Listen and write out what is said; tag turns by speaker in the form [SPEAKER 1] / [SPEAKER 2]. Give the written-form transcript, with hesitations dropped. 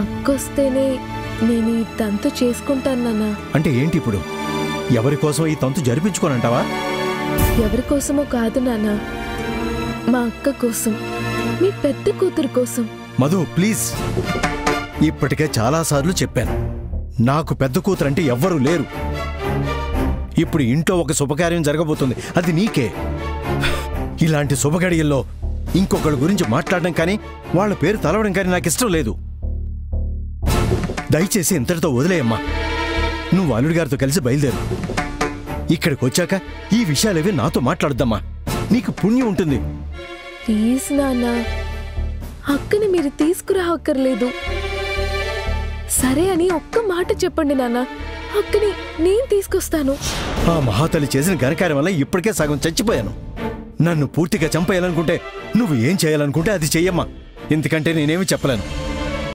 [SPEAKER 1] అక్కొస్తేనే నేను ఈ తంతు చేసుకుంటాను నాన్న.
[SPEAKER 2] అంటే ఏంటి ఇప్పుడు? ఎవరి కోసం ఈ తంతు జరిపించుకోనంటావా?
[SPEAKER 1] ఎవరి కోసమో కాదు నాన్న, మా అక్క కోసం, మీ పెద్ద కూతురు కోసం.
[SPEAKER 2] మధు ప్లీజ్, ఇప్పటికే చాలాసార్లు చెప్పాను, నాకు పెద్ద కూతురంటే ఎవ్వరూ లేరు. ఇప్పుడు ఇంట్లో ఒక శుభకార్యం జరగబోతుంది, అది నీకే. ఇలాంటి శుభగడియల్లో ఇంకొకళ్ళ గురించి మాట్లాడడం కానీ వాళ్ళ పేరు తలవడం కానీ నాకు ఇష్టం లేదు. దయచేసి ఇంతటితో వదిలేయమ్మా. నువ్వు అల్లుడి గారితో కలిసి బయలుదేరు. ఇక్కడికి వచ్చాక ఈ విషయాలేవి నాతో మాట్లాడద్దమ్మా, నీకు పుణ్యం ఉంటుంది.
[SPEAKER 1] ప్లీజ్ నాన్న, అక్కని మీరు తీసుకురావక్కర్లేదు. సరే అని ఒక్క మాట చెప్పండి నాన్న, అక్కని నేను తీసుకొస్తాను.
[SPEAKER 2] ఆ మహాతల్లి చేసిన ఘనకార్యం వల్ల ఇప్పటికే సగం చచ్చిపోయాను. నన్ను పూర్తిగా చంపేయాలనుకుంటే నువ్వు ఏం చేయాలనుకుంటే అది చెయ్యమ్మా, ఎందుకంటే నేనేమి చెప్పలేను.